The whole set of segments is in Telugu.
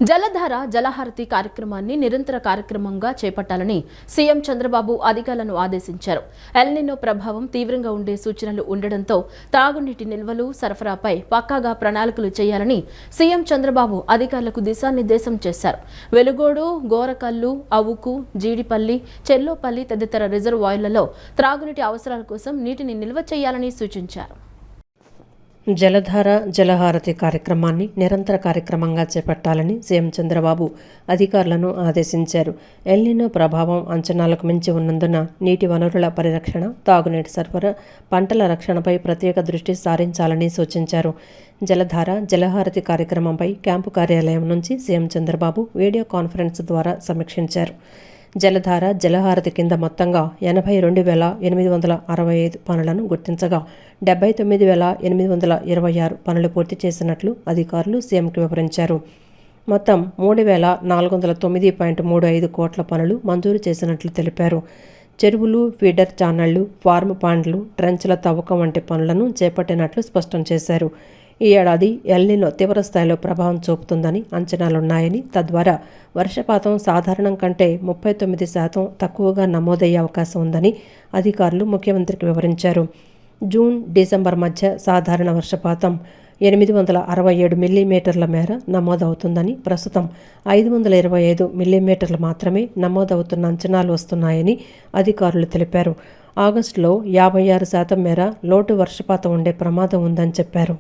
జలధార జలహారతి కార్యక్రమాన్ని నిరంతర కార్యక్రమంగా చేపట్టాలని సీఎం చంద్రబాబు అధికారులను ఆదేశించారు. ఎల్నినో ప్రభావం తీవ్రంగా ఉండే సూచనలు ఉండడంతో తాగునీటి నిల్వలు సరఫరాపై పక్కాగా ప్రణాళికలు చేయాలని సీఎం చంద్రబాబు అధికారులకు దిశానిర్దేశం చేశారు. వెలుగోడు, గోరకల్లు, అవుకు, జీడిపల్లి, చెల్లోపల్లి తదితర రిజర్వాయర్లలో త్రాగునీటి అవసరాల కోసం నీటిని నిల్వ చేయాలని సూచించారు. జలధార జలహారతి కార్యక్రమాన్ని నిరంతర కార్యక్రమంగా చేపట్టాలని సీఎం చంద్రబాబు అధికారులను ఆదేశించారు. ఎల్నినో ప్రభావం అంచనాలకు మించి ఉన్నందున నీటి వనరుల పరిరక్షణ, తాగునీటి సరఫరా, పంటల రక్షణపై ప్రత్యేక దృష్టి సారించాలని సూచించారు. జలధార జలహారతి కార్యక్రమంపై క్యాంపు కార్యాలయం నుంచి సీఎం చంద్రబాబు వీడియో కాన్ఫరెన్స్ ద్వారా సమీక్షించారు. జలధార జలహారతి కింద మొత్తంగా 82,865 పనులను గుర్తించగా 79,826 పనులు పూర్తి చేసినట్లు అధికారులు సీఎంకి వివరించారు. మొత్తం 3,409.35 కోట్ల పనులు మంజూరు చేసినట్లు తెలిపారు. చెరువులు, ఫీడర్ ఛానళ్లు, ఫార్మ్ పాండ్లు, ట్రెంచ్ల తవ్వకం వంటి పనులను చేపట్టినట్లు స్పష్టం చేశారు. ఈ ఏడాది ఎల్నినో తీవ్రస్థాయిలో ప్రభావం చూపుతుందని అంచనాలున్నాయని, తద్వారా వర్షపాతం సాధారణం కంటే 39% తక్కువగా నమోదయ్యే అవకాశం ఉందని అధికారులు ముఖ్యమంత్రికి వివరించారు. జూన్, డిసెంబర్ మధ్య సాధారణ వర్షపాతం 867 మిల్లీమీటర్ల మేర నమోదవుతుందని, ప్రస్తుతం 525 మిల్లీమీటర్లు మాత్రమే నమోదవుతున్న అంచనాలు వస్తున్నాయని అధికారులు తెలిపారు. ఆగస్టులో 56% మేర లోటు వర్షపాతం ఉండే ప్రమాదం ఉందని చెప్పారు.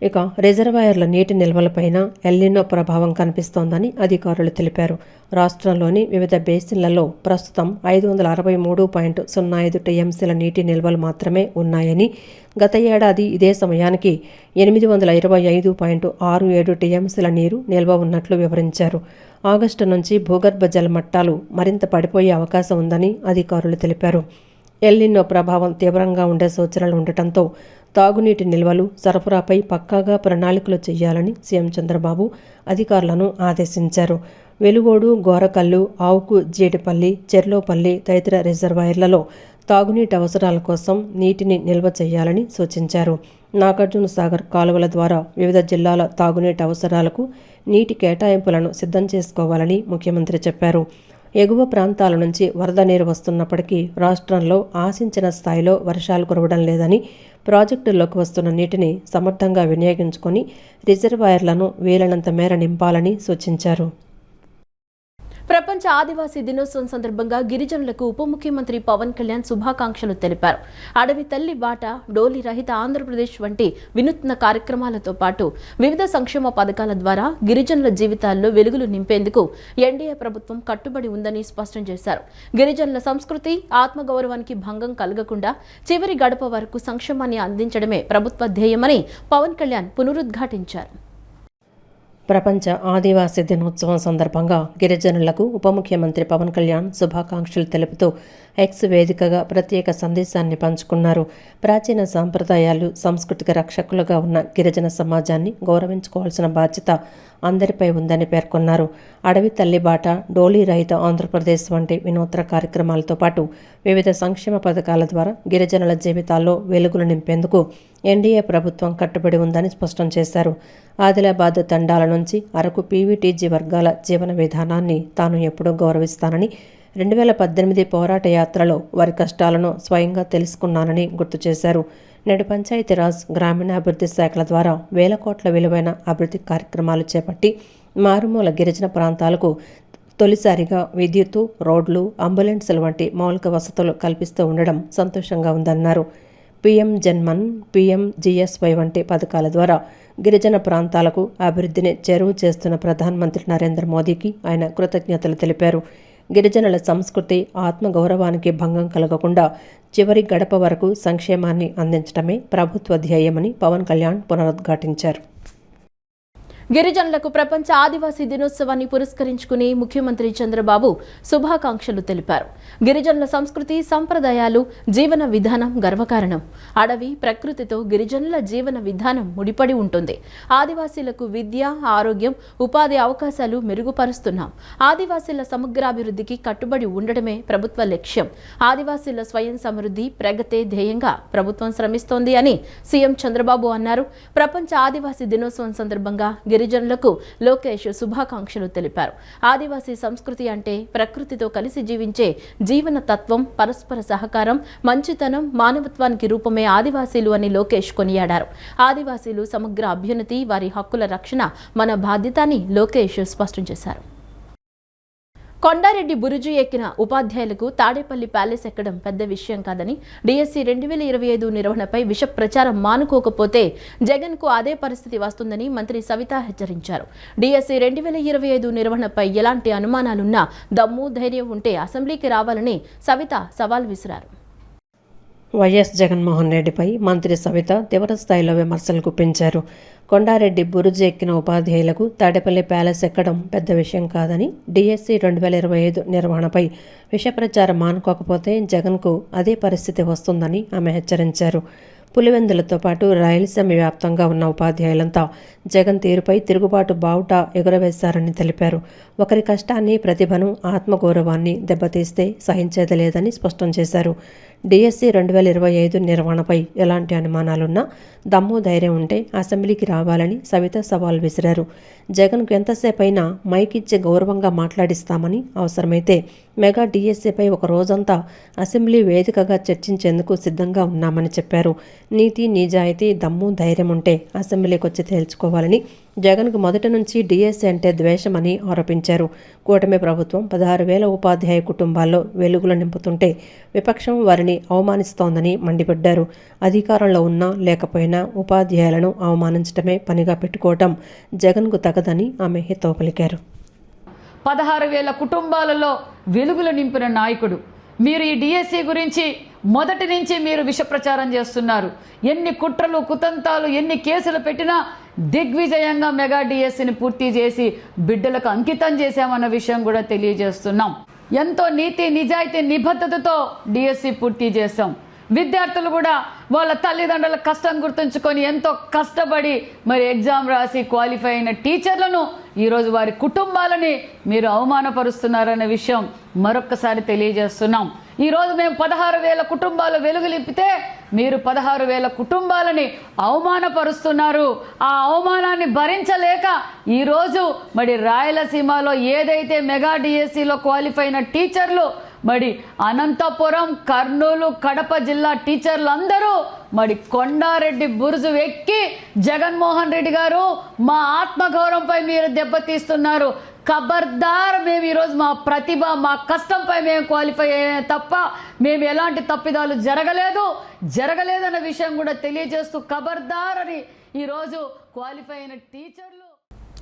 ఇక రిజర్వాయర్ల నీటి నిల్వలపైన ఎల్నినో ప్రభావం కనిపిస్తోందని అధికారులు తెలిపారు. రాష్ట్రంలోని వివిధ బేసిన్లలో ప్రస్తుతం 563.05 టీఎంసీల నీటి నిల్వలు మాత్రమే ఉన్నాయని, గత ఏడాది ఇదే సమయానికి 825.67 టీఎంసీల నీరు నిల్వ ఉన్నట్లు వివరించారు. ఆగస్టు నుంచి భూగర్భ జల మట్టాలు మరింత పడిపోయే అవకాశం ఉందని అధికారులు తెలిపారు. ఎల్నినో ప్రభావం తీవ్రంగా ఉండే సూచనలు ఉండటంతో తాగునీటి నిల్వలు సరఫరాపై పక్కాగా ప్రణాళికలు చేయాలని సీఎం చంద్రబాబు అధికారులను ఆదేశించారు. వెలుగోడు, గోరకల్లు, ఆవుకు, జీడిపల్లి, చెర్లోపల్లి తదితర రిజర్వాయర్లలో తాగునీటి అవసరాల కోసం నీటిని నిల్వ చేయాలని సూచించారు. నాగార్జున సాగర్ కాలువల ద్వారా వివిధ జిల్లాల తాగునీటి అవసరాలకు నీటి కేటాయింపులను సిద్ధం చేసుకోవాలని ముఖ్యమంత్రి చెప్పారు. ఎగువ ప్రాంతాల నుంచి వరద నీరు వస్తున్నప్పటికీ రాష్ట్రంలో ఆశించిన స్థాయిలో వర్షాలు కురవడం లేదని, ప్రాజెక్టుల్లోకి వస్తున్న నీటిని సమర్థంగా వినియోగించుకొని రిజర్వాయర్లను వీలైనంత మేర నింపాలని సూచించారు. ప్రపంచ ఆదివాసీ దినోత్సవం సందర్భంగా గిరిజనులకు ఉప ముఖ్యమంత్రి పవన్ కళ్యాణ్ శుభాకాంక్షలు తెలిపారు. అడవి తల్లి బాట, డోలి రహిత ఆంధ్రప్రదేశ్ వంటి వినూత్న కార్యక్రమాలతో పాటు వివిధ సంక్షేమ పథకాల ద్వారా గిరిజనుల జీవితాల్లో వెలుగులు నింపేందుకు ఎన్డీఏ ప్రభుత్వం కట్టుబడి ఉందని స్పష్టం చేశారు. గిరిజనుల సంస్కృతి, ఆత్మగౌరవానికి భంగం కలగకుండా చివరి గడప వరకు సంక్షేమాన్ని అందించడమే ప్రభుత్వ ధ్యేయమని పవన్ కళ్యాణ్ పునరుద్ఘాటించారు. ప్రపంచ ఆదివాసీ దినోత్సవం సందర్భంగా గిరిజనులకు ఉప ముఖ్యమంత్రి పవన్ కళ్యాణ్ శుభాకాంక్షలు తెలుపుతూ ఎక్స్ వేదికగా ప్రత్యేక సందేశాన్ని పంచుకున్నారు. ప్రాచీన సాంప్రదాయాలు, సంస్కృతిక రక్షకులుగా ఉన్న గిరిజన సమాజాన్ని గౌరవించుకోవాల్సిన బాధ్యత అందరిపై ఉందని పేర్కొన్నారు. అడవి తల్లి బాట, డోలీ రహిత ఆంధ్రప్రదేశ్ వంటి వినూత్న కార్యక్రమాలతో పాటు వివిధ సంక్షేమ పథకాల ద్వారా గిరిజనుల జీవితాల్లో వెలుగులు నింపేందుకు ఎన్డీఏ ప్రభుత్వం కట్టుబడి ఉందని స్పష్టం చేశారు. ఆదిలాబాద్ తండాల నుంచి అరకు పీవీటీజీ వర్గాల జీవన విధానాన్ని తాను ఎప్పుడూ గౌరవిస్తానని, 2018 పోరాట యాత్రలో వారి కష్టాలను స్వయంగా తెలుసుకున్నానని గుర్తు చేశారు. నేడు పంచాయతీరాజ్, గ్రామీణాభివృద్ధి శాఖల ద్వారా వేల కోట్ల విలువైన అభివృద్ధి కార్యక్రమాలు చేపట్టి మారుమూల గిరిజన ప్రాంతాలకు తొలిసారిగా విద్యుత్తు, రోడ్లు, అంబులెన్సులు వంటి మౌలిక వసతులు కల్పిస్తూ ఉండడం సంతోషంగా ఉందన్నారు. పీఎం జన్మన్, పీఎంజీఎస్వై వంటి పథకాల ద్వారా గిరిజన ప్రాంతాలకు అభివృద్ధిని చేరువ చేస్తున్న ప్రధానమంత్రి నరేంద్ర మోదీకి ఆయన కృతజ్ఞతలు తెలిపారు. గిరిజనుల సంస్కృతి, ఆత్మగౌరవానికి భంగం కలగకుండా చివరి గడప వరకు సంక్షేమాన్ని అందించడమే ప్రభుత్వ ధ్యేయమని పవన్ కళ్యాణ్ పునరుద్ఘాటించారు. గిరిజనులకు ప్రపంచ ఆదివాసీ దినోత్సవాన్ని పురస్కరించుకుని ముఖ్యమంత్రి చంద్రబాబు శుభాకాంక్షలు తెలిపారు. గిరిజనుల సంస్కృతి, సంప్రదాయాలు, జీవన విధానం గర్వకారణం. అడవి, ప్రకృతితో గిరిజనుల జీవన విధానం ముడిపడి ఉంటుంది. ఆదివాసీలకు విద్య, ఆరోగ్యం, ఉపాధి అవకాశాలు మెరుగుపరుస్తున్నాం. ఆదివాసీల సమగ్రాభివృద్ధికి కట్టుబడి ఉండడమే ప్రభుత్వ లక్ష్యం. ఆదివాసీల స్వయం సమృద్ధి, ప్రగతే ధ్యేయంగా ప్రభుత్వం శ్రమిస్తోంది అని సీఎం చంద్రబాబు అన్నారు. ప్రపంచ ఆదివాసీ దినోత్సవం సందర్భంగా గిరిజనులకు లోకేష్ శుభాకాంక్షలు తెలిపారు. ఆదివాసీ సంస్కృతి అంటే ప్రకృతితో కలిసి జీవించే జీవన తత్వం, పరస్పర సహకారం, మంచితనం, మానవత్వానికి రూపమే ఆదివాసీలు అని లోకేష్ కొనియాడారు. ఆదివాసీలు సమగ్ర అభ్యున్నతి, వారి హక్కుల రక్షణ మన బాధ్యత అని లోకేష్ స్పష్టం చేశారు. కొండారెడ్డి బురుజు ఎక్కిన ఉపాధ్యాయులకు తాడేపల్లి ప్యాలెస్ ఎక్కడం పెద్ద విషయం కాదని, డిఎస్సి 2025 నిర్వహణపై విష ప్రచారం మానుకోకపోతే జగన్కు అదే పరిస్థితి వస్తుందని మంత్రి సవిత హెచ్చరించారు. డిఎస్సి 2025 నిర్వహణపై ఎలాంటి అనుమానాలున్నా దమ్ము, ధైర్యం ఉంటే అసెంబ్లీకి రావాలని సవిత సవాల్ విసిరారు. వైఎస్ జగన్మోహన్ రెడ్డిపై మంత్రి సవిత తీవ్ర స్థాయిలో విమర్శలు గుప్పించారు. కొండారెడ్డి బురుజు ఎక్కిన ఉపాధ్యాయులకు తాడేపల్లి ప్యాలెస్ ఎక్కడం పెద్ద విషయం కాదని, డిఎస్సి 2025 నిర్వహణపై విష ప్రచారం మానుకోకపోతే జగన్కు అదే పరిస్థితి వస్తుందని ఆమె హెచ్చరించారు. పులివెందులతో పాటు రాయలసీమ వ్యాప్తంగా ఉన్న ఉపాధ్యాయులంతా జగన్ తీరుపై తిరుగుబాటు బావుట ఎగురవేశారని తెలిపారు. ఒకరి కష్టాన్ని, ప్రతిభను, ఆత్మగౌరవాన్ని దెబ్బతీస్తే సహించేది లేదని స్పష్టం చేశారు. డిఎస్సి 2025 నిర్వహణపై ఎలాంటి అనుమానాలున్నా దమ్ము, ధైర్యం ఉంటే అసెంబ్లీకి రావాలని సవిత సవాల్ విసిరారు. జగన్కు ఎంతసేపైనా మైక్ ఇచ్చి గౌరవంగా మాట్లాడిస్తామని, అవసరమైతే మెగా డిఎస్సిపై ఒక రోజంతా అసెంబ్లీ వేదికగా చర్చించేందుకు సిద్ధంగా ఉన్నామని చెప్పారు. నీతి, నిజాయితీ, దమ్ము, ధైర్యం ఉంటే అసెంబ్లీకి వచ్చి తేల్చుకోవాలని, జగన్కు మొదటి నుంచి డిఎస్సి అంటే ద్వేషమని ఆరోపించారు. కూటమి ప్రభుత్వం 16,000 ఉపాధ్యాయ కుటుంబాల్లో వెలుగులు నింపుతుంటే విపక్షం వారిని అవమానిస్తోందని మండిపడ్డారు. అధికారంలో ఉన్నా లేకపోయినా ఉపాధ్యాయులను అవమానించడమే పనిగా పెట్టుకోవటం జగన్కు తగదని ఆమె హితవు పలికారు. 16,000 కుటుంబాలలో వెలుగులు నింపిన నాయకుడు మీరు. ఈ డిఎస్సి గురించి మొదటి నుంచి మీరు విష ప్రచారం చేస్తున్నారు. ఎన్ని కుట్రలు, కుతంతాలు, ఎన్ని కేసులు పెట్టినా దిగ్విజయంగా మెగా డిఎస్సిని పూర్తి చేసి బిడ్డలకు అంకితం చేశామన్న విషయం కూడా తెలియజేస్తున్నాం. ఎంతో నీతి, నిజాయితీ, నిబద్ధతతో డిఎస్సి పూర్తి చేశాం. విద్యార్థులు కూడా వాళ్ళ తల్లిదండ్రుల కష్టం గుర్తుంచుకొని ఎంతో కష్టపడి మరి ఎగ్జామ్ రాసి క్వాలిఫై అయిన టీచర్లను ఈరోజు వారి కుటుంబాలని మీరు అవమానపరుస్తున్నారనే విషయం మరొక్కసారి తెలియజేస్తున్నాం. ఈరోజు మేము 16,000 కుటుంబాలు వెలుగులిప్పితే మీరు 16,000 కుటుంబాలని అవమానపరుస్తున్నారు. ఆ అవమానాన్ని భరించలేక ఈరోజు మరి రాయలసీమలో ఏదైతే మెగా డిఎస్సిలో క్వాలిఫై అయిన టీచర్లు మరి అనంతపురం, కర్నూలు, కడప జిల్లా టీచర్లందరూ మరి కొండారెడ్డి బురుజు ఎక్కి జగన్మోహన్ రెడ్డి గారు మా ఆత్మగౌరవంపై మీరు దెబ్బతీస్తున్నారు. ఖబర్దార్, మేము ఈరోజు మా ప్రతిభ, మా కష్టంపై మేము క్వాలిఫై అయ్యే తప్ప మేము ఎలాంటి తప్పిదాలు జరగలేదన్న విషయం కూడా తెలియజేస్తూ ఖబర్దార్ అని ఈరోజు క్వాలిఫై అయిన టీచర్లు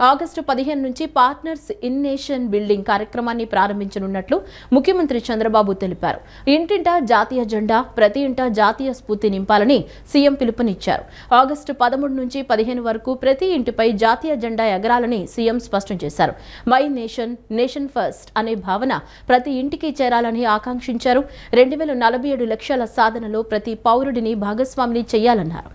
ఆగస్టు 15 నుంచి పార్ట్నర్స్ ఇన్ నేషన్ బిల్డింగ్ కార్యక్రమాన్ని ప్రారంభించనున్నట్లు ముఖ్యమంత్రి చంద్రబాబు తెలిపారు. ఇంటింటా జాతీయ జెండా, ప్రతి ఇంటా జాతీయ స్ఫూర్తి నింపాలని సీఎం పిలుపునిచ్చారు. ఆగస్టు 13 నుంచి 15 వరకు ప్రతి ఇంటిపై జాతీయ జెండా ఎగరాలని సీఎం స్పష్టం చేశారు. మై నేషన్, నేషన్ ఫస్ట్ అనే భావన ప్రతి ఇంటికి చేరాలని ఆకాంక్షించారు. 2047 లక్ష్యాల సాధనలో ప్రతి పౌరుడిని భాగస్వామిని చేయాలన్నారు.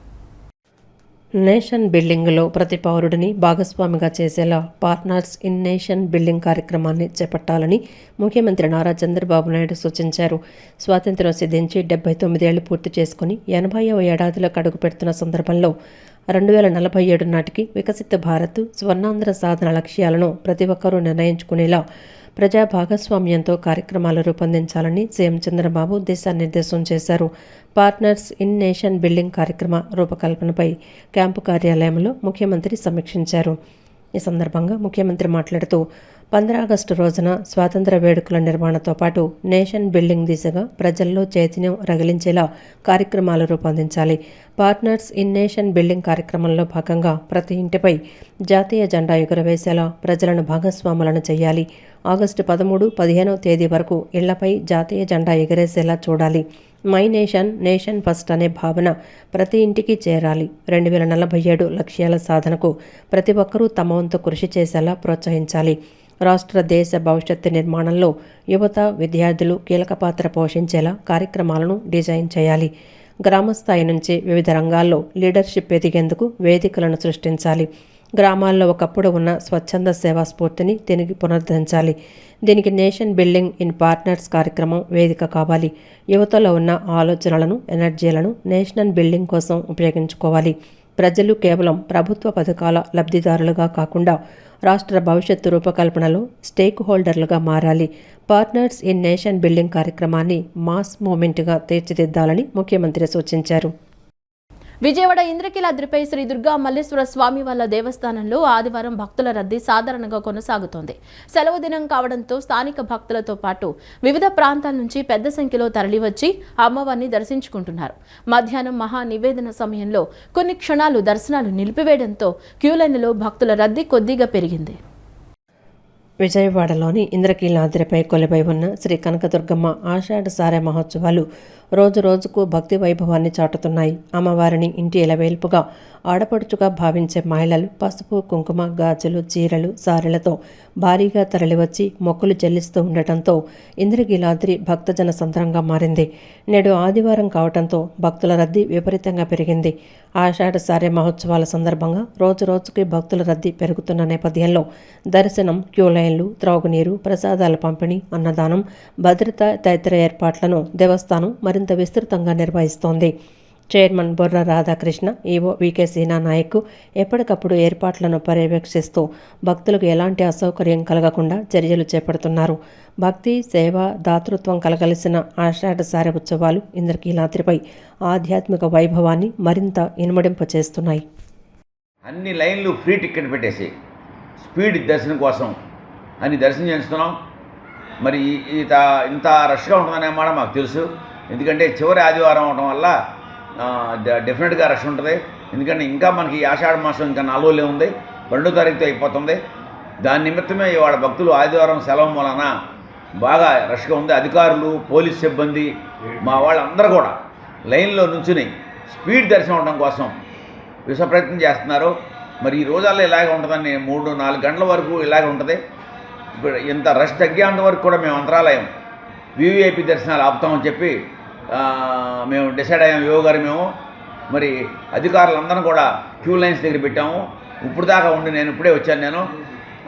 నేషన్ బిల్డింగ్లో ప్రతి పౌరుడిని భాగస్వామిగా చేసేలా పార్ట్నర్స్ ఇన్ నేషన్ బిల్డింగ్ కార్యక్రమాన్ని చేపట్టాలని ముఖ్యమంత్రి నారా చంద్రబాబు నాయుడు సూచించారు. స్వాతంత్ర్యం సిద్ధించి 79 ఏళ్లు పూర్తి చేసుకుని 80వ ఏడాదిలో అడుగు పెడుతున్న సందర్భంలో 2047 నాటికి వికసిత భారత్, స్వర్ణాంధ్ర సాధన లక్ష్యాలను ప్రతి ఒక్కరూ నిర్ణయించుకునేలా ప్రజా భాగస్వామ్యంతో కార్యక్రమాలు రూపొందించాలని సీఎం చంద్రబాబు దిశానిర్దేశం చేశారు. పార్ట్నర్స్ ఇన్ నేషన్ బిల్డింగ్ కార్యక్రమ రూపకల్పనపై క్యాంపు కార్యాలయంలో ముఖ్యమంత్రి సమీక్షించారు. ఈ సందర్భంగా ముఖ్యమంత్రి మాట్లాడుతూ 15 ఆగస్టు రోజున స్వాతంత్ర వేడుకల నిర్వహణతో పాటు నేషన్ బిల్డింగ్ దిశగా ప్రజల్లో చైతన్యం రగిలించేలా కార్యక్రమాలు రూపొందించాలి. పార్ట్నర్స్ ఇన్ నేషన్ బిల్డింగ్ కార్యక్రమంలో భాగంగా ప్రతి ఇంటిపై జాతీయ జెండా ఎగురవేసేలా ప్రజలను భాగస్వాములను చేయాలి. ఆగస్టు 13, 15వ తేదీ వరకు ఇళ్లపై జాతీయ జెండా ఎగరేసేలా చూడాలి. మై నేషన్, నేషన్ ఫస్ట్ అనే భావన ప్రతి ఇంటికి చేరాలి. 2047 లక్ష్యాల సాధనకు ప్రతి ఒక్కరూ తమ వంతు కృషి చేసేలా ప్రోత్సహించాలి. రాష్ట్ర, దేశ భవిష్యత్తు నిర్మాణంలో యువత, విద్యార్థులు కీలక పాత్ర పోషించేలా కార్యక్రమాలను డిజైన్ చేయాలి. గ్రామస్థాయి నుంచి వివిధ రంగాల్లో లీడర్షిప్ ఎదిగేందుకు వేదికలను సృష్టించాలి. గ్రామాల్లో ఒకప్పుడు ఉన్న స్వచ్ఛంద సేవా స్ఫూర్తిని తిరిగి పునరుద్ధరించాలి. దీనికి నేషన్ బిల్డింగ్ ఇన్ పార్ట్నర్స్ కార్యక్రమం వేదిక కావాలి. యువతలో ఉన్న ఆలోచనలను, ఎనర్జీలను నేషనల్ బిల్డింగ్ కోసం ఉపయోగించుకోవాలి. ప్రజలు కేవలం ప్రభుత్వ పథకాల లబ్ధిదారులుగా కాకుండా రాష్ట్ర భవిష్యత్తు రూపకల్పనలో స్టేక్ హోల్డర్లుగా మారాలి. పార్ట్నర్స్ ఇన్ నేషన్ బిల్డింగ్ కార్యక్రమాన్ని మాస్ మూమెంట్గా తీర్చిదిద్దాలని ముఖ్యమంత్రి సూచించారు. విజయవాడ ఇంద్రకీలాద్రిపై శ్రీ దుర్గా మల్లేశ్వర స్వామి వార్ల దేవస్థానంలో ఆదివారం భక్తుల రద్దీ సాధారణంగా కొనసాగుతోంది. సెలవు దినం కావడంతో స్థానిక భక్తులతో పాటు వివిధ ప్రాంతాల నుంచి పెద్ద సంఖ్యలో తరలివచ్చి అమ్మవారిని దర్శించుకుంటున్నారు. మధ్యాహ్నం మహా నివేదన సమయంలో కొన్ని క్షణాలు దర్శనాలు నిలిపివేయడంతో క్యూలైన్లలో భక్తుల రద్దీ కొద్దిగా పెరిగింది. విజయవాడలోని ఇంద్రకీలాద్రిపై కొలువై ఉన్న శ్రీ కనకదుర్గమ్మ ఆషాఢ సారె మహోత్సవాలు రోజు రోజుకు భక్తి వైభవాన్ని చాటుతున్నాయి. అమ్మవారిని ఇంటి ఎలవేల్పుగా ఆడపడుచుగా భావించే మహిళలు పసుపు, కుంకుమ, గాజులు, చీరలు, సారెలతో భారీగా తరలివచ్చి మొక్కులు చెల్లిస్తూ ఉండటంతో ఇంద్రకీలాద్రి భక్తజన సంద్రంగా మారింది. నేడు ఆదివారం కావడంతో భక్తుల రద్దీ విపరీతంగా పెరిగింది. ఆషాఢ సారె మహోత్సవాల సందర్భంగా రోజు రోజుకి భక్తుల రద్దీ పెరుగుతున్న నేపథ్యంలో దర్శనం, క్యూలైన్లు, త్రాగునీరు, ప్రసాదాల పంపిణీ, అన్నదానం, భద్రత తదితర ఏర్పాట్లను దేవస్థానం మరింత విస్తృతంగా నిర్వహిస్తోంది. చైర్మన్ బొర్ర రాధాకృష్ణ, ఈవో వికే సీనా నాయక్ ఎప్పటికప్పుడు ఏర్పాట్లను పర్యవేక్షిస్తూ భక్తులకు ఎలాంటి అసౌకర్యం కలగకుండా చర్యలు చేపడుతున్నారు. భక్తి, సేవ, దాతృత్వం కలగలిసిన ఆషాఢ సారె ఉత్సవాలు ఇంద్రకీలాద్రిపై ఆధ్యాత్మిక వైభవాన్ని మరింత ఇనుమడింపచేస్తున్నాయి. అన్ని లైన్లు ఫ్రీ టికెట్ పెట్టేసి స్పీడ్ దర్శనం కోసం అని దర్శనం చేస్తున్నాం. మరి ఇంత రష్గా ఉంటుందనే మాట మాకు తెలుసు. ఎందుకంటే చివరి ఆదివారం అవడం వల్ల డెఫినెట్గా రష్ ఉంటుంది. ఎందుకంటే ఇంకా మనకి ఆషాఢ మాసం ఇంకా 4 రోజులే ఉంది, 2వ తారీఖుతో అయిపోతుంది. దాని నిమిత్తమే ఇవాళ భక్తులు ఆదివారం సెలవు మూలన బాగా రష్గా ఉంది. అధికారులు, పోలీస్ సిబ్బంది, మా వాళ్ళందరూ కూడా లైన్లో నుంచుని స్పీడ్ దర్శనం అవడం కోసం విశ్వప్రయత్నం చేస్తున్నారు. మరి ఈ రోజాల్లో ఇలాగే ఉంటుందని 3-4 గంటల వరకు ఇలాగే ఉంటుంది. ఇప్పుడు ఇంత రష్ తగ్గేంత వరకు కూడా మేము అంతరాలయం వివిఐపి దర్శనాలు ఆపుతామని చెప్పి మేము డిసైడ్ అయ్యాము. యువ గారు మేము మరి అధికారులందరం కూడా క్యూ లైన్స్ దగ్గర పెట్టాము. ఇప్పుడు దాకా ఉండి నేను ఇప్పుడే వచ్చాను. నేను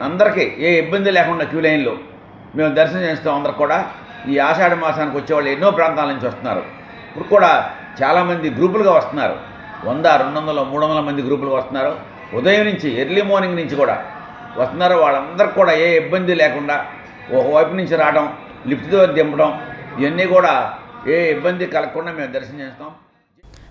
అందరికీ ఏ ఇబ్బంది లేకుండా క్యూ లైన్లో మేము దర్శనం చేస్తాం. అందరికి కూడా ఈ ఆషాఢ మాసానికి వచ్చేవాళ్ళు ఎన్నో ప్రాంతాల నుంచి వస్తున్నారు. ఇప్పుడు కూడా చాలామంది గ్రూపులుగా వస్తున్నారు. 100, 200, 300 మంది గ్రూపులుగా వస్తున్నారు. ఉదయం నుంచి ఎర్లీ మార్నింగ్ నుంచి కూడా వస్తున్నారు. వాళ్ళందరికీ కూడా ఏ ఇబ్బంది లేకుండా ఒకవైపు నుంచి రావడం, లిఫ్ట్ ద్వారా దింపడం, ఇవన్నీ కూడా ఏ ఇబ్బంది కలగకుండా మేము దర్శనం చేస్తాం.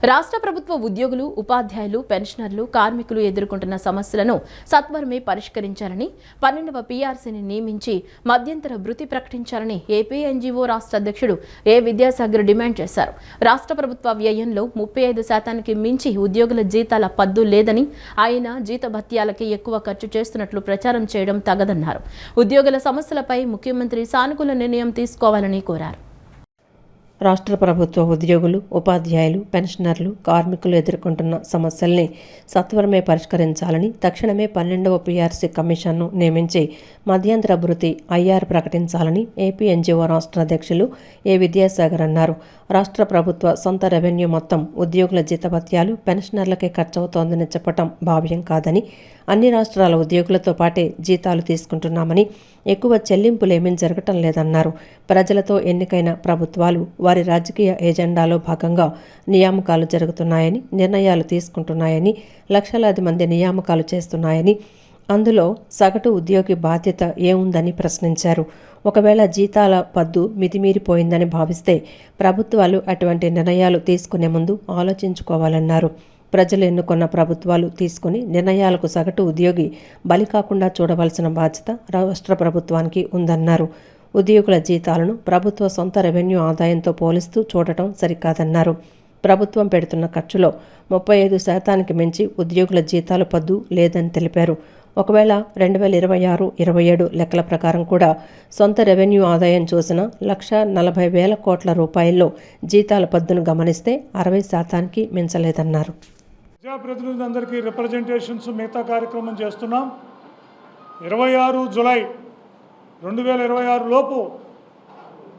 రాష్ట్ర ప్రభుత్వ ఉద్యోగులు, ఉపాధ్యాయులు, పెన్షనర్లు, కార్మికులు ఎదుర్కొంటున్న సమస్యలను సత్వరమే పరిష్కరించాలని 12వ పీఆర్సీని నియమించి మధ్యంతర భృతి ప్రకటించాలని ఏపీ ఎన్జీఓ రాష్ట్ర అధ్యక్షుడు ఏ విద్యాసాగర్ డిమాండ్ చేశారు. రాష్ట్ర ప్రభుత్వ వ్యయంలో 35% మించి ఉద్యోగుల జీతాల పద్దు లేదని, ఆయన జీతభత్యాలకి ఎక్కువ ఖర్చు చేస్తున్నట్లు ప్రచారం చేయడం తగదన్నారు. ఉద్యోగుల సమస్యలపై ముఖ్యమంత్రి సానుకూల నిర్ణయం తీసుకోవాలని కోరారు. రాష్ట్ర ప్రభుత్వ ఉద్యోగులు, ఉపాధ్యాయులు, పెన్షనర్లు, కార్మికులు ఎదుర్కొంటున్న సమస్యల్ని సత్వరమే పరిష్కరించాలని తక్షణమే 12వ పీఆర్సీ కమిషన్ను నియమించి మధ్యంతర భృతి ఐఆర్ ప్రకటించాలని ఏపీ ఎన్జీఓ రాష్ట్ర అధ్యక్షులు ఏ విద్యాసాగర్ అన్నారు. రాష్ట్ర ప్రభుత్వ సొంత రెవెన్యూ మొత్తం ఉద్యోగుల జీతభత్యాలు, పెన్షనర్లకే ఖర్చవుతోందని చెప్పటం భావ్యం కాదని, అన్ని రాష్ట్రాల ఉద్యోగులతో పాటే జీతాలు తీసుకుంటున్నామని, ఎక్కువ చెల్లింపులేమీ జరగటం లేదన్నారు. ప్రజలతో ఎన్నికైన ప్రభుత్వాలు వారి రాజకీయ ఎజెండాలో భాగంగా నియామకాలు జరుగుతున్నాయని, నిర్ణయాలు తీసుకుంటున్నాయని, లక్షలాది మంది నియామకాలు చేస్తున్నాయని, అందులో సగటు ఉద్యోగి బాధ్యత ఏముందని ప్రశ్నించారు. ఒకవేళ జీతాల పద్దు మితిమీరిపోయిందని భావిస్తే ప్రభుత్వాలు అటువంటి నిర్ణయాలు తీసుకునే ముందు ఆలోచించుకోవాలన్నారు. ప్రజలు ఎన్నుకున్న ప్రభుత్వాలు తీసుకుని నిర్ణయాలకు సగటు ఉద్యోగి బలి కాకుండా చూడవలసిన బాధ్యత రాష్ట్ర ప్రభుత్వానికి ఉందన్నారు. ఉద్యోగుల జీతాలను ప్రభుత్వ సొంత రెవెన్యూ ఆదాయంతో పోలిస్తూ చూడటం సరికాదన్నారు. ప్రభుత్వం పెడుతున్న ఖర్చులో 35% మించి ఉద్యోగుల జీతాల పద్దు లేదని తెలిపారు. ఒకవేళ 2026-27 లెక్కల ప్రకారం కూడా సొంత రెవెన్యూ ఆదాయం చూసిన 1,40,000 కోట్ల రూపాయల్లో జీతాల పద్దును గమనిస్తే 60% మించలేదన్నారు. ప్రజాప్రతినిధులందరికీ రిప్రజెంటేషన్స్ మిగతా కార్యక్రమం చేస్తున్నాం. 26 జూలై 2026 లోపు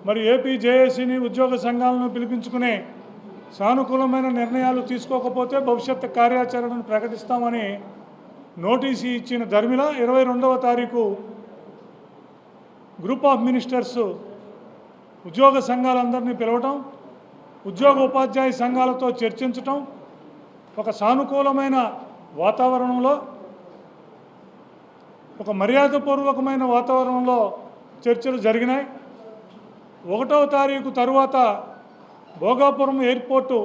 మరి ఏపీ జేఏసీని, ఉద్యోగ సంఘాలను పిలిపించుకునే సానుకూలమైన నిర్ణయాలు తీసుకోకపోతే భవిష్యత్తు కార్యాచరణను ప్రకటిస్తామని నోటీసు ఇచ్చిన ధర్మిల 22వ తారీఖు గ్రూప్ ఆఫ్ మినిస్టర్స్ ఉద్యోగ సంఘాలందరినీ పిలవటం, ఉద్యోగ ఉపాధ్యాయ సంఘాలతో చర్చించటం, ఒక సానుకూలమైన వాతావరణంలో, ఒక మర్యాదపూర్వకమైన వాతావరణంలో చర్చలు జరిగినాయి. 1వ తారీఖు తర్వాత భోగాపురం ఎయిర్పోర్టు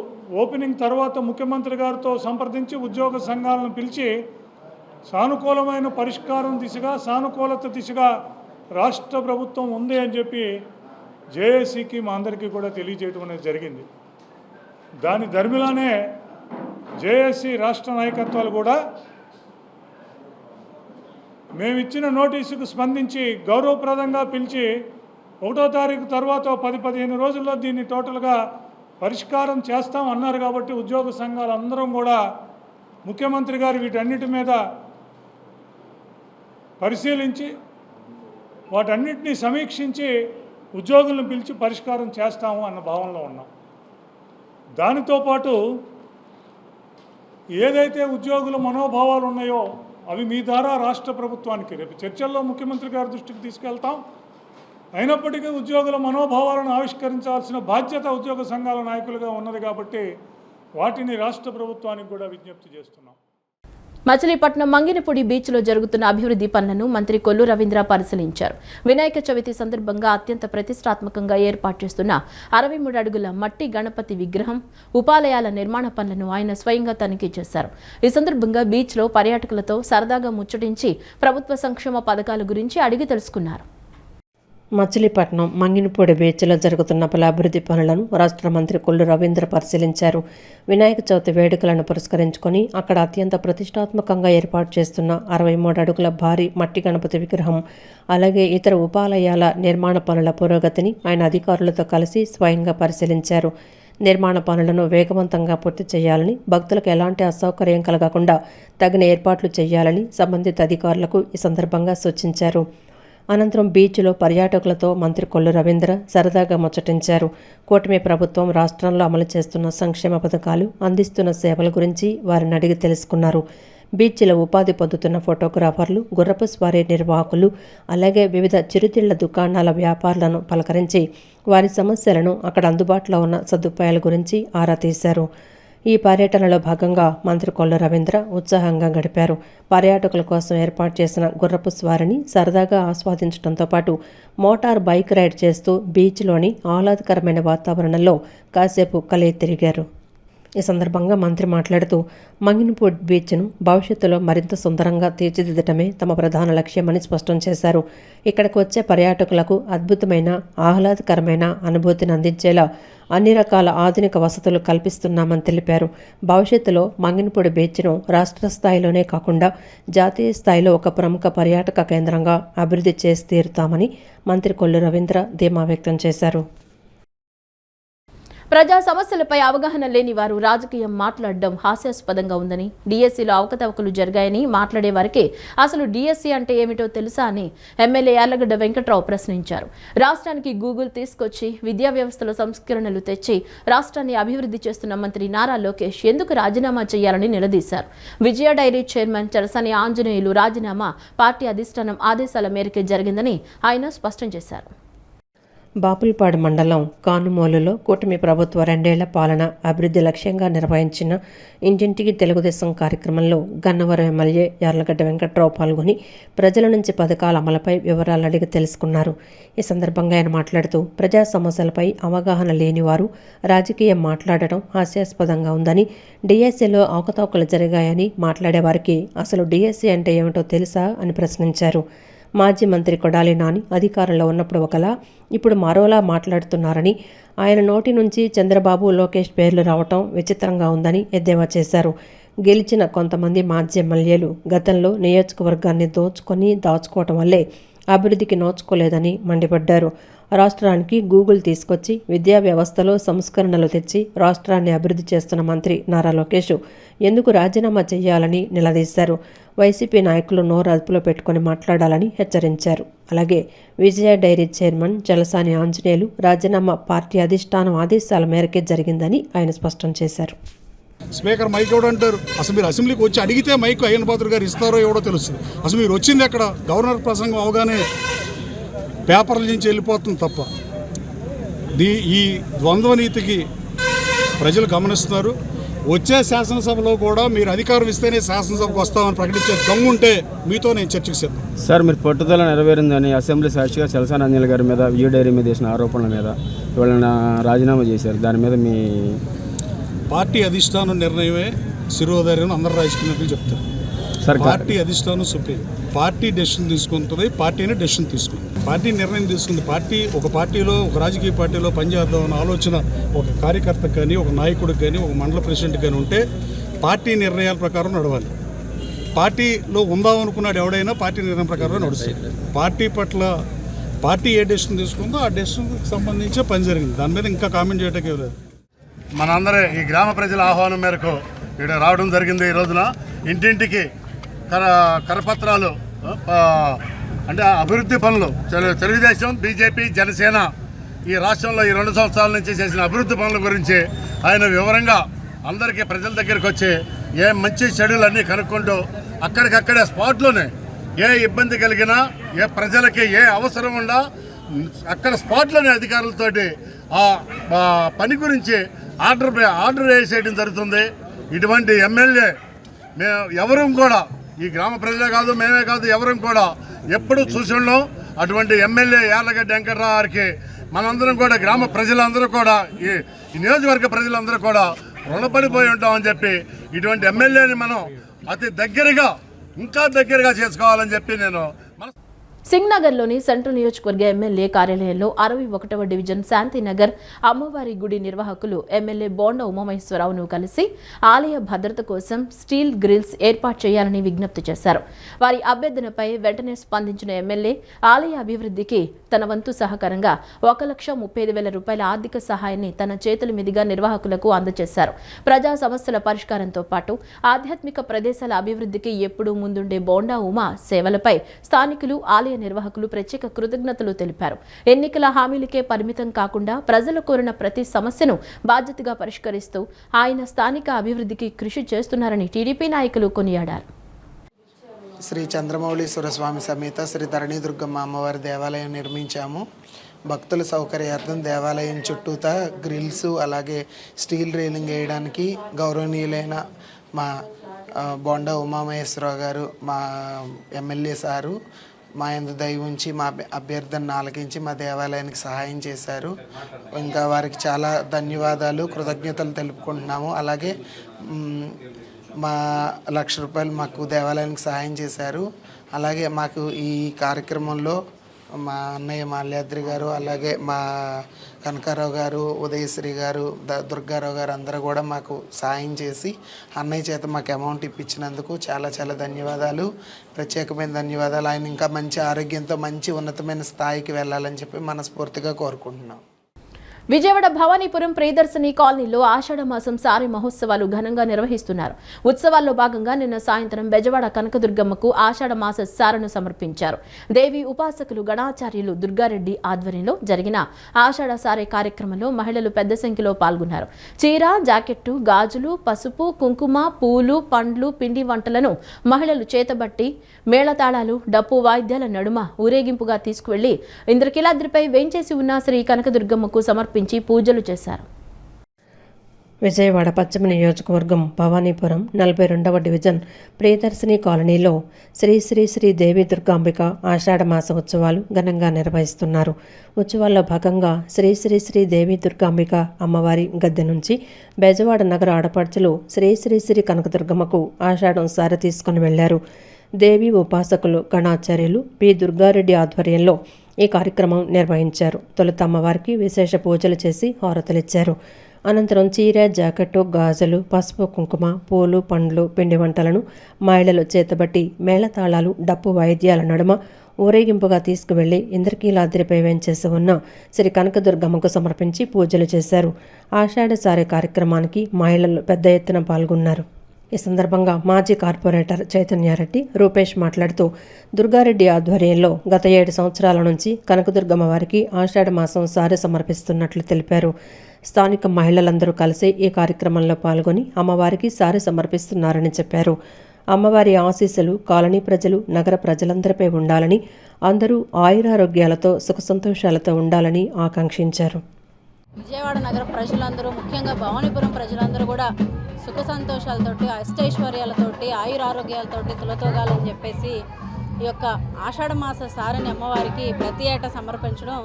ఓపెనింగ్ తర్వాత ముఖ్యమంత్రి గారితో సంప్రదించి ఉద్యోగ సంఘాలను పిలిచి సానుకూలమైన పరిష్కారం దిశగా, సానుకూలత దిశగా రాష్ట్ర ప్రభుత్వం ఉంది అని చెప్పి జేఏసీకి మా అందరికీ కూడా తెలియజేయడం అనేది జరిగింది. దాని ధర్మిలానే జేఏసీ రాష్ట్ర నాయకత్వాలు కూడా మేమిచ్చిన నోటీసుకు స్పందించి గౌరవప్రదంగా పిలిచి 1వ తారీఖు తర్వాత 10-15 రోజుల్లో దీన్ని టోటల్గా పరిష్కారం చేస్తాం అన్నారు. కాబట్టి ఉద్యోగ సంఘాలు అందరం కూడా ముఖ్యమంత్రి గారు వీటన్నిటి మీద పరిశీలించి వాటన్నిటినీ సమీక్షించి ఉద్యోగులను పిలిచి పరిష్కారం చేస్తాము అన్న భావనలో ఉన్నాం. దానితో పాటు ఏదైతే ఉద్యోగుల మనోభావాలు ఉన్నాయో అవి మీ ద్వారా రాష్ట్ర ప్రభుత్వానికి రేపు చర్చల్లో ముఖ్యమంత్రి గారి దృష్టికి తీసుకెళ్తాం. అయినప్పటికీ ఉద్యోగుల మనోభావాలను ఆవిష్కరించాల్సిన బాధ్యత ఉద్యోగ సంఘాల నాయకులుగా ఉన్నది కాబట్టి వాటిని రాష్ట్ర ప్రభుత్వానికి కూడా విజ్ఞప్తి చేస్తున్నాం. మచిలీపట్నం మంగినపూడి బీచ్లో జరుగుతున్న అభివృద్ధి పనులను మంత్రి కొల్లు రవీంద్ర పరిశీలించారు. వినాయక చవితి సందర్భంగా అత్యంత ప్రతిష్టాత్మకంగా ఏర్పాటు చేస్తున్న 63 అడుగుల మట్టి గణపతి విగ్రహం, ఉపాలయాల నిర్మాణ పనులను ఆయన స్వయంగా తనిఖీ చేశారు. ఈ సందర్భంగా బీచ్లో పర్యాటకులతో సరదాగా ముచ్చటించి ప్రభుత్వ సంక్షేమ పథకాల గురించి అడిగి తెలుసుకున్నారు. మచిలీపట్నం మంగినపూడి బీచ్లో జరుగుతున్న పలు అభివృద్ధి పనులను రాష్ట్ర మంత్రి కొల్లు రవీంద్ర పరిశీలించారు. వినాయక చవితి వేడుకలను పురస్కరించుకొని అక్కడ అత్యంత ప్రతిష్టాత్మకంగా ఏర్పాటు చేస్తున్న 63 అడుగుల భారీ మట్టి గణపతి విగ్రహం, అలాగే ఇతర ఉపాలయాల నిర్మాణ పనుల పురోగతిని ఆయన అధికారులతో కలిసి స్వయంగా పరిశీలించారు. నిర్మాణ పనులను వేగవంతంగా పూర్తి చేయాలని, భక్తులకు ఎలాంటి అసౌకర్యం కలగకుండా తగిన ఏర్పాట్లు చేయాలని సంబంధిత అధికారులకు ఈ సందర్భంగా సూచించారు. అనంతరం బీచ్లో పర్యాటకులతో మంత్రి కొల్లు రవీంద్ర సరదాగా ముచ్చటించారు. కూటమి ప్రభుత్వం రాష్ట్రంలో అమలు చేస్తున్న సంక్షేమ పథకాలు, అందిస్తున్న సేవల గురించి వారిని అడిగి తెలుసుకున్నారు. బీచ్లో ఉపాధి పొందుతున్న ఫోటోగ్రాఫర్లు, గుర్రపు స్వారీ నిర్వాహకులు, అలాగే వివిధ చిరుతిళ్ల దుకాణాల వ్యాపారులను పలకరించి వారి సమస్యలను, అక్కడ అందుబాటులో ఉన్న సదుపాయాల గురించి ఆరా తీశారు. ఈ పర్యటనలో భాగంగా మంత్రి కొల్లు రవీంద్ర ఉత్సాహంగా గడిపారు. పర్యాటకుల కోసం ఏర్పాటు చేసిన గుర్రపు స్వారీని సరదాగా ఆస్వాదించడంతో పాటు మోటార్ బైక్ రైడ్ చేస్తూ బీచ్లోని ఆహ్లాదకరమైన వాతావరణంలో కాసేపు కలిగి తిరిగారు. ఈ సందర్భంగా మంత్రి మాట్లాడుతూ మంగినపూడి బీచ్ను భవిష్యత్తులో మరింత సుందరంగా తీర్చిదిద్దటమే తమ ప్రధాన లక్ష్యమని స్పష్టం చేశారు. ఇక్కడికి వచ్చే పర్యాటకులకు అద్భుతమైన, ఆహ్లాదకరమైన అనుభూతిని అందించేలా అన్ని రకాల ఆధునిక వసతులు కల్పిస్తున్నామని తెలిపారు. భవిష్యత్తులో మంగినపూడి బీచ్ను రాష్ట్ర స్థాయిలోనే కాకుండా జాతీయ స్థాయిలో ఒక ప్రముఖ పర్యాటక కేంద్రంగా అభివృద్ధి చేసి తీరుతామని మంత్రి కొల్లు రవీంద్ర ధీమా వ్యక్తం చేశారు. ప్రజా సమస్యలపై అవగాహన లేని వారు రాజకీయం మాట్లాడడం హాస్యాస్పదంగా ఉందని, డీఎస్సీలో అవకతవకలు జరిగాయని మాట్లాడే వారికి అసలు డీఎస్సీ అంటే ఏమిటో తెలుసా అని ఎమ్మెల్యే యార్లగడ్డ వెంకట్రావు ప్రశ్నించారు. రాష్ట్రానికి గూగుల్ తీసుకొచ్చి విద్యా వ్యవస్థలో సంస్కరణలు తెచ్చి రాష్ట్రాన్ని అభివృద్ధి చేస్తున్న మంత్రి నారా లోకేష్ ఎందుకు రాజీనామా చేయాలని నిలదీశారు. విజయ డైరీ చైర్మన్ చలసాని ఆంజనేయులు రాజీనామా పార్టీ అధిష్టానం ఆదేశాల మేరకే జరిగిందని ఆయన స్పష్టం చేశారు. బాపులపాడు మండలం కానుమోలులో కూటమి ప్రభుత్వ 2 ఏళ్ల పాలన అభివృద్ధి లక్ష్యంగా నిర్వహించిన ఇంటింటికి తెలుగుదేశం కార్యక్రమంలో గన్నవరం ఎమ్మెల్యే యార్లగడ్డ వెంకట్రావు పాల్గొని ప్రజల నుంచి పథకాల అమలుపై వివరాలు అడిగి తెలుసుకున్నారు. ఈ సందర్భంగా ఆయన మాట్లాడుతూ ప్రజా సమస్యలపై అవగాహన లేని వారు రాజకీయం మాట్లాడటం హాస్యాస్పదంగా ఉందని, డీఎస్సీలో అవకతవకలు జరిగాయని మాట్లాడే వారికి అసలు డీఎస్సీ అంటే ఏమిటో తెలుసా అని ప్రశ్నించారు. మాజీ మంత్రి కొడాలి నాని అధికారంలో ఉన్నప్పుడు ఒకలా, ఇప్పుడు మరోలా మాట్లాడుతున్నారని, ఆయన నోటి నుంచి చంద్రబాబు, లోకేష్ పేర్లు రావటం విచిత్రంగా ఉందని ఎద్దేవా చేశారు. గెలిచిన కొంతమంది మాజీ ఎమ్మెల్యేలు గతంలో నియోజకవర్గాన్ని దాచుకోవటం వల్లే అభివృద్ధికి నోచుకోలేదని మండిపడ్డారు. రాష్ట్రానికి గూగుల్ తీసుకొచ్చి విద్యా వ్యవస్థలో సంస్కరణలు తెచ్చి రాష్ట్రాన్ని అభివృద్ధి చేస్తున్న మంత్రి నారా లోకేష్ ఎందుకు రాజీనామా చేయాలని నిలదీశారు. వైసీపీ నాయకులు నోరు అదుపులో పెట్టుకుని మాట్లాడాలని హెచ్చరించారు. అలాగే విజయ డైరీ చైర్మన్ చలసాని ఆంజనేయులు రాజీనామా పార్టీ అధిష్టానం ఆదేశాల మేరకే జరిగిందని ఆయన స్పష్టం చేశారు. స్పీకర్ మైక్ ఎవడు అంటారు. అసలు మీరు అసెంబ్లీకి వచ్చి అడిగితే మైక్ అయ్యన్ పాత్ర గారు ఇస్తారో ఎవడో తెలుస్తుంది. అసలు మీరు వచ్చింది ఎక్కడ? గవర్నర్ ప్రసంగం అవగానే పేపర్ల నుంచి వెళ్ళిపోతుంది తప్ప. ఈ ద్వంద్వ నీతికి ప్రజలు గమనిస్తున్నారు. వచ్చే శాసనసభలో కూడా మీరు అధికారం ఇస్తేనే శాసనసభకు వస్తామని ప్రకటించే దమ్ముంటే మీతో నేను చర్చకు సిద్ధం. సార్, మీరు పట్టుదల నెరవేరిందని అసెంబ్లీ సాక్షిగా చలసాని అంజలి గారి మీద వ్యూ డైరీ మీద చేసిన ఆరోపణల మీద ఇవాళ రాజీనామా చేశారు. దాని మీద మీ పార్టీ అధిష్టానం నిర్ణయమే శిరోధార్యం అందరు రాజకీయ నాయకులు చెప్తారు. సార్, పార్టీ అధిష్టానం సుప్రీం. పార్టీ డెసిషన్ తీసుకుంటుంది, పార్టీనే డెసిషన్ తీసుకుంది. పార్టీ నిర్ణయం తీసుకుంది. ఒక పార్టీలో ఒక రాజకీయ పార్టీలో పనిచేద్దామన్న ఆలోచన ఒక కార్యకర్తకు కానీ, ఒక నాయకుడికి కానీ, ఒక మండల ప్రెసిడెంట్ కానీ ఉంటే పార్టీ నిర్ణయాల ప్రకారం నడవాలి. పార్టీలో ఉందామనుకున్నాడు ఎవడైనా పార్టీ నిర్ణయం ప్రకారం నడుస్తుంది. పార్టీ పట్ల పార్టీ ఏ డెసిషన్ తీసుకుందో ఆ డెసిషన్కి సంబంధించే పని జరిగింది. దాని మీద ఇంకా కామెంట్ చేయడానికి లేదు. మనందరూ ఈ గ్రామ ప్రజల ఆహ్వానం మేరకు ఇక్కడ రావడం జరిగింది. ఈ రోజున ఇంటింటికి కరపత్రాలు అంటే అభివృద్ధి పనులు తెలుగుదేశం, బీజేపీ, జనసేన ఈ రాష్ట్రంలో ఈ 2 సంవత్సరాల నుంచి చేసిన అభివృద్ధి పనుల గురించి ఆయన వివరంగా అందరికీ ప్రజల దగ్గరికి వచ్చి ఏ మంచి చెడులు అన్నీ కనుక్కుంటూ అక్కడికక్కడే స్పాట్లోనే ఏ ఇబ్బంది కలిగినా, ఏ ప్రజలకి ఏ అవసరం ఉన్నా అక్కడ స్పాట్లోనే అధికారులతోటి ఆ పని గురించి ఆర్డర్ వేసేయడం జరుగుతుంది. ఇటువంటి ఎమ్మెల్యే మేము ఎవరూ కూడా, ఈ గ్రామ ప్రజలే కాదు, మేమే కాదు, ఎవరూ కూడా ఎప్పుడు చూసి ఉన్నాం. అటువంటి ఎమ్మెల్యే యార్లగడ్డ వెంకట్రావు గారికి మనందరం కూడా, గ్రామ ప్రజలందరూ కూడా, ఈ నియోజకవర్గ ప్రజలందరూ కూడా రుణపడిపోయి ఉంటామని చెప్పి ఇటువంటి ఎమ్మెల్యేని మనం అతి దగ్గరగా, ఇంకా దగ్గరగా చేసుకోవాలని చెప్పి నేను సింగ్నగర్లోని సెంట్రల్ నియోజకవర్గ ఎమ్మెల్యే కార్యాలయంలో 61వ డివిజన్ శాంతినగర్ అమ్మవారి గుడి నిర్వాహకులు ఎమ్మెల్యే బోండా ఉమామహేశ్వరరావును కలిసి ఆలయ భద్రత కోసం స్టీల్ గ్రిల్స్ ఏర్పాటు చేయాలని విజ్ఞప్తి చేశారు. వారి అభ్యర్థనపై వెంటనే స్పందించిన ఎమ్మెల్యే ఆలయ అభివృద్ధికి తన వంతు సహకారంగా 1,35,000 రూపాయల ఆర్థిక సహాయాన్ని తన చేతుల మీదుగా నిర్వాహకులకు అందజేశారు. ప్రజా సమస్యల పరిష్కారంతో పాటు ఆధ్యాత్మిక ప్రదేశాల అభివృద్ధికి ఎప్పుడూ ముందుండే బోండా ఉమా సేవలపై స్థానికులు, ఆలయ నిర్వాహకులు ప్రత్యేక కృతజ్ఞతలు తెలిపారు. ఎన్నికల హామీలకే పరిమితం కాకుండా ప్రజలు కోరిన ప్రతి సమస్యను బాధ్యతగా పరిష్కరిస్తూ ఆయన స్థానిక అభివృద్ధికి కృషి చేస్తున్నారని టీడీపీ నాయకులు కొనియాడారు. శ్రీ చంద్రమౌళీశ్వర స్వామి సమేత శ్రీ ధరణి దుర్గమ్మ అమ్మవారి దేవాలయం నిర్మించాము. భక్తుల సౌకర్యార్థం దేవాలయం చుట్టూతా గ్రిల్స్, అలాగే స్టీల్ రైలింగ్ వేయడానికి గౌరవనీయులైన మా బోండా ఉమామహేశ్వరరావు గారు, మా ఎమ్మెల్యే సారు మా యందు దయ ఉంచి మా అభ్యర్థన ఆలకించి మా దేవాలయానికి సహాయం చేశారు. ఇంకా వారికి చాలా ధన్యవాదాలు, కృతజ్ఞతలు తెలుపుకుంటున్నాము. అలాగే మా ₹1,00,000 మాకు దేవాలయానికి సహాయం చేశారు. అలాగే మాకు ఈ కార్యక్రమంలో మా అన్నయ్య మాల్యాద్రి గారు, అలాగే మా కనకారావు గారు, ఉదయశ్రీ గారు, దుర్గారావు గారు అందరూ కూడా మాకు సాయం చేసి అన్నయ్య చేత మాకు అమౌంట్ ఇప్పించినందుకు చాలా చాలా ధన్యవాదాలు, ప్రత్యేకమైన ధన్యవాదాలు. ఆయన ఇంకా మంచి ఆరోగ్యంతో మంచి ఉన్నతమైన స్థాయికి వెళ్ళాలని చెప్పి మనస్ఫూర్తిగా కోరుకుంటున్నాం. విజయవాడ భవానీపురం ప్రియదర్శిని కాలనీలో ఆషాఢ మాసం సారీ మహోత్సవాలు ఘనంగా నిర్వహిస్తున్నారు. ఉత్సవాల్లో భాగంగా నిన్న సాయంత్రం బెజవాడ కనకదుర్గమ్మకు ఆషాఢ మాస సారను సమర్పించారు. దేవి ఉపాసకులు గణాచార్యులు దుర్గారెడ్డి ఆధ్వర్యంలో జరిగిన ఆషాఢ సారే కార్యక్రమంలో మహిళలు పెద్ద సంఖ్యలో పాల్గొన్నారు. చీర, జాకెట్టు, గాజులు, పసుపు, కుంకుమ, పూలు, పండ్లు, పిండి వంటలను మహిళలు చేతబట్టి మేళతాళాలు, డప్పు వాయిద్యాల నడుమ ఊరేగింపుగా తీసుకువెళ్లి ఇంద్రకీలాద్రిపై వేంచేసి ఉన్న శ్రీ కనకదుర్గమ్మకు సమర్పించి పూజలు చేశారు. విజయవాడ పశ్చిమ నియోజకవర్గం భవానీపురం 42వ డివిజన్ ప్రియదర్శిని కాలనీలో శ్రీ శ్రీ శ్రీ దేవి దుర్గాంబిక ఆషాఢ మాస ఉత్సవాలు ఘనంగా నిర్వహిస్తున్నారు. ఉత్సవాల్లో భాగంగా శ్రీ శ్రీ శ్రీ దేవి దుర్గాంబిక అమ్మవారి గద్దె నుంచి బెజవాడ నగర ఆడపడుచులు శ్రీ శ్రీ శ్రీ కనకదుర్గమ్మకు ఆషాఢం సారి తీసుకుని వెళ్లారు. దేవి ఉపాసకులు గణాచార్యులు పి దుర్గారెడ్డి ఆధ్వర్యంలో ఈ కార్యక్రమం నిర్వహించారు. తొలుత అమ్మవారికి విశేష పూజలు చేసి హారతులిచ్చారు. అనంతరం చీర, జాకెట్టు, గాజులు, పసుపు, కుంకుమ, పూలు, పండ్లు, పిండి వంటలను మహిళలు చేతబట్టి మేళతాళాలు, డప్పు వాయిద్యాల నడుమ ఊరేగింపుగా తీసుకువెళ్లి ఇంద్రకీలాద్రిపై వేంచేసి ఉన్న శ్రీ కనకదుర్గమ్మకు సమర్పించి పూజలు చేశారు. ఆషాఢ సారే కార్యక్రమానికి మహిళలు పెద్ద ఎత్తున పాల్గొన్నారు. ఈ సందర్భంగా మాజీ కార్పొరేటర్ చైతన్యారెడ్డి, రూపేష్ మాట్లాడుతూ దుర్గారెడ్డి ఆధ్వర్యంలో గత 7 సంవత్సరాల నుంచి కనకదుర్గమ్మ వారికి ఆషాఢ మాసం సారి సమర్పిస్తున్నట్లు తెలిపారు. స్థానిక మహిళలందరూ కలిసి ఈ కార్యక్రమంలో పాల్గొని అమ్మవారికి సారి సమర్పిస్తున్నారని చెప్పారు. అమ్మవారి ఆశీస్సులు కాలనీ ప్రజలు, నగర ప్రజలందరిపై ఉండాలని, అందరూ ఆయురారోగ్యాలతో సుఖ సంతోషాలతో ఉండాలని ఆకాంక్షించారు. విజయవాడ నగర ప్రజలందరూ, ముఖ్యంగా భవానీపురం ప్రజలందరూ కూడా సుఖ సంతోషాలతోటి, అష్టైశ్వర్యాలతోటి, ఆయురారోగ్యాలతోటి తులతోగాలని చెప్పేసి ఈ యొక్క ఆషాఢ మాస సారిని అమ్మవారికి ప్రతి ఏటా సమర్పించడం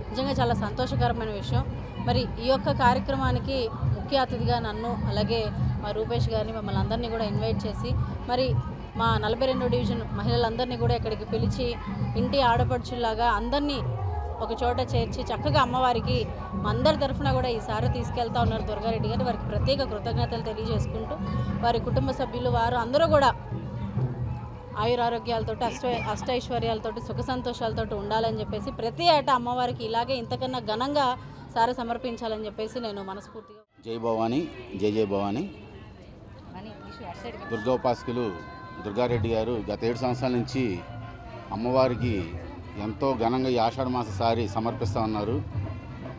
నిజంగా చాలా సంతోషకరమైన విషయం. మరి ఈ యొక్క కార్యక్రమానికి ముఖ్య అతిథిగా నన్ను, అలాగే మా రూపేష్ గారిని, మమ్మల్ని అందరినీ కూడా ఇన్వైట్ చేసి మరి మా 42వ డివిజన్ మహిళలందరినీ కూడా ఇక్కడికి పిలిచి ఇంటి ఆడపడుచులాగా అందరినీ ఒక చోట చేర్చి చక్కగా అమ్మవారికి అందరి తరఫున కూడా ఈసారి తీసుకెళ్తా ఉన్నారు దుర్గారెడ్డి గారు. వారికి ప్రత్యేక కృతజ్ఞతలు తెలియజేసుకుంటూ వారి కుటుంబ సభ్యులు వారు అందరూ కూడా ఆయురారోగ్యాలతోటి, అష్టైశ్వర్యాలతోటి, సుఖ సంతోషాలతోటి ఉండాలని చెప్పేసి ప్రతి ఏటా అమ్మవారికి ఇలాగే ఇంతకన్నా ఘనంగా సారి సమర్పించాలని చెప్పేసి నేను మనస్ఫూర్తిగా. జై భవానీ, జై జై భవానీ. దుర్గోపాసకులు దుర్గారెడ్డి గారు గత 7 సంవత్సరాల నుంచి అమ్మవారికి ఎంతో ఘనంగా ఈ ఆషాఢ మాస సారి సమర్పిస్తూ ఉన్నారు.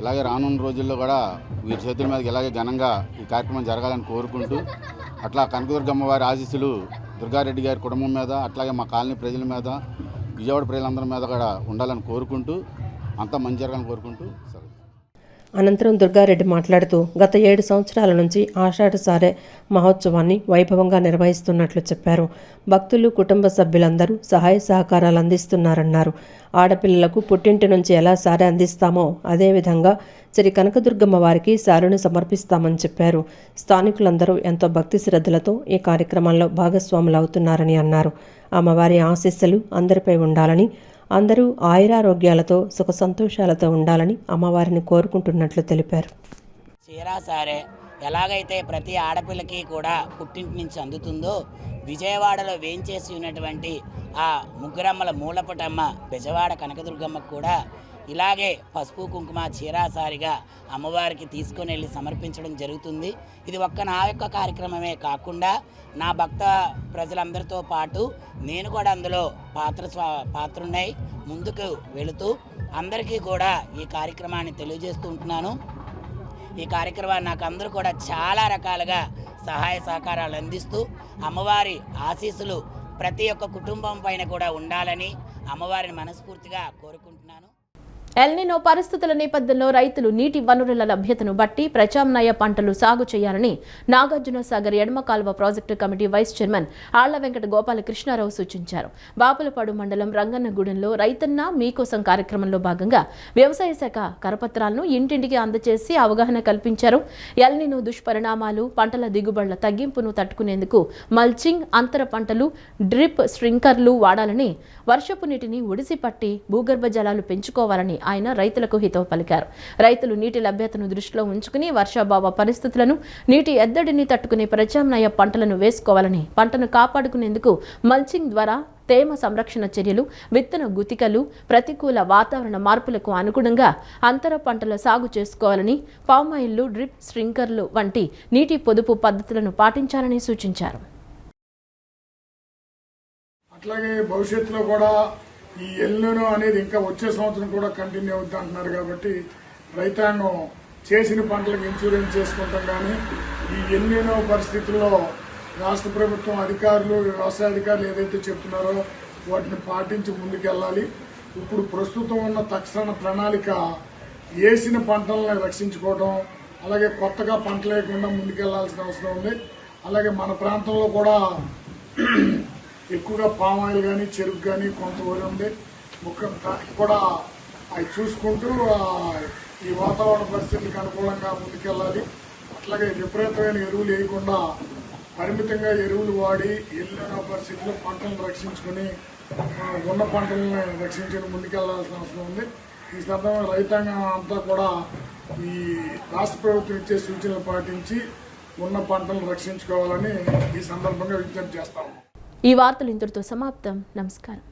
ఇలాగే రానున్న రోజుల్లో కూడా వీరి చేతుల మీదకి ఇలాగే ఘనంగా ఈ కార్యక్రమం జరగాలని కోరుకుంటూ, అట్లా కనకదుర్గ అమ్మవారి ఆశీస్సులు దుర్గారెడ్డి గారి కుటుంబం మీద, అట్లాగే మా కాలనీ ప్రజల మీద, విజయవాడ ప్రజలందరి మీద కూడా ఉండాలని కోరుకుంటూ, అంతా మంచి జరగాలని కోరుకుంటూ. అనంతరం దుర్గారెడ్డి మాట్లాడుతూ గత 7 సంవత్సరాల నుంచి ఆషాఢ సారే మహోత్సవాన్ని వైభవంగా నిర్వహిస్తున్నట్లు చెప్పారు. భక్తులు, కుటుంబ సభ్యులందరూ సహాయ సహకారాలు అందిస్తున్నారన్నారు. ఆడపిల్లలకు పుట్టింటి నుంచి ఎలా సారె అందిస్తామో అదేవిధంగా శ్రీ కనకదుర్గమ్మ వారికి సారెను సమర్పిస్తామని చెప్పారు. స్థానికులందరూ ఎంతో భక్తి శ్రద్ధలతో ఈ కార్యక్రమంలో భాగస్వాములవుతున్నారని అన్నారు. అమ్మవారి ఆశీస్సులు అందరిపై ఉండాలని, అందరూ ఆయురారోగ్యాలతో సుఖ సంతోషాలతో ఉండాలని అమ్మవారిని కోరుకుంటున్నట్లు తెలిపారు. చీరా సారే ఎలాగైతే ప్రతి ఆడపిల్లకి కూడా పుట్టింటి నుంచి అందుతుందో, విజయవాడలో వేంచేసి ఉన్నటువంటి ఆ ముగ్గురమ్మల మూలపటమ్మ బెజవాడ కనకదుర్గమ్మకు కూడా ఇలాగే పసుపు కుంకుమ చీరాసారిగా అమ్మవారికి తీసుకొని వెళ్ళి సమర్పించడం జరుగుతుంది. ఇది ఒక్క నా యొక్క కార్యక్రమమే కాకుండా నా భక్త ప్రజలందరితో పాటు నేను కూడా అందులో పాత్రున్నాయి ముందుకు వెళుతూ అందరికీ కూడా ఈ కార్యక్రమాన్ని తెలియజేస్తూ ఉంటున్నాను. ఈ కార్యక్రమాన్ని నాకు అందరూ కూడా చాలా రకాలుగా సహాయ సహకారాలు అందిస్తూ అమ్మవారి ఆశీస్సులు ప్రతి ఒక్క కుటుంబం పైన కూడా ఉండాలని అమ్మవారిని మనస్ఫూర్తిగా కోరుకుంటున్నాను. ఎల్నినో పరిస్థితుల నేపథ్యంలో రైతులు నీటి వనరుల లభ్యతను బట్టి ప్రత్యామ్నాయ పంటలు సాగు చేయాలని నాగార్జున సాగర్ ఎడమ కాలువ ప్రాజెక్టు కమిటీ వైస్ చైర్మన్ ఆళ్ల వెంకట గోపాలకృష్ణారావు సూచించారు. బాపులపాడు మండలం రంగన్నగూడెంలో రైతన్న మీకోసం కార్యక్రమంలో భాగంగా వ్యవసాయ శాఖ కరపత్రాలను ఇంటింటికి అందజేసి అవగాహన కల్పించారు. ఎల్నినో దుష్పరిణామాలు, పంటల దిగుబడుల తగ్గింపును తట్టుకునేందుకు మల్చింగ్, అంతర పంటలు, డ్రిప్ స్ప్రింకర్లు వాడాలని, వర్షపు నీటిని ఒడిసి పట్టి భూగర్భ జలాలు పెంచుకోవాలని ఆయన రైతులకు హితవు పలికారు. రైతులు నీటి లభ్యతను దృష్టిలో ఉంచుకుని వర్షాభావ పరిస్థితులను, నీటి ఎద్దడిని తట్టుకునే ప్రత్యామ్నాయ పంటలను వేసుకోవాలని, పంటను కాపాడుకునేందుకు మల్చింగ్ ద్వారా తేమ సంరక్షణ చర్యలు, విత్తన గుతికలు, ప్రతికూల వాతావరణ మార్పులకు అనుగుణంగా అంతర పంటల సాగు చేసుకోవాలని, పామాయిల్లు, డ్రిప్ స్ప్రింకర్లు వంటి నీటి పొదుపు పద్ధతులను పాటించాలని సూచించారు. అట్లాగే భవిష్యత్తులో కూడా ఈ ఎల్నినో అనేది ఇంకా వచ్చే సంవత్సరం కూడా కంటిన్యూ అవుద్ది అంటున్నారు. కాబట్టి రైతాంగం చేసిన పంటలకు ఇన్సూరెన్స్ చేసుకుంటాం. కానీ ఈ ఎల్నినో పరిస్థితుల్లో రాష్ట్ర ప్రభుత్వం అధికారులు, వ్యవసాయ అధికారులు ఏదైతే చెప్తున్నారో వాటిని పాటించి ముందుకెళ్ళాలి. ఇప్పుడు ప్రస్తుతం ఉన్న తక్షణ ప్రణాళిక వేసిన పంటలను రక్షించుకోవడం, అలాగే కొత్తగా పంట లేకుండా ముందుకెళ్లాల్సిన అవసరం ఉంది. అలాగే మన ప్రాంతంలో కూడా ఎక్కువగా పామాయిల్ కానీ, చెరుకు కానీ కొంత ఊరి ఉంది. దానికి కూడా అవి చూసుకుంటూ ఈ వాతావరణ పరిస్థితులకు అనుకూలంగా ముందుకెళ్ళాలి. అట్లాగే విపరీతమైన ఎరువులు వేయకుండా పరిమితంగా ఎరువులు వాడి ఎల్లిన పరిస్థితుల్లో పంటలను రక్షించుకుని ఉన్న పంటలను రక్షించుకుని ముందుకెళ్లాల్సిన అవసరం ఉంది. ఈ సందర్భంగా రైతాంగం అంతా కూడా ఈ రాష్ట్ర ప్రభుత్వం ఇచ్చే సూచనలు పాటించి ఉన్న పంటలను రక్షించుకోవాలని ఈ సందర్భంగా విజ్ఞప్తి చేస్తాము. ఈ వార్తలు ఇంతటితో సమాప్తం. నమస్కారం.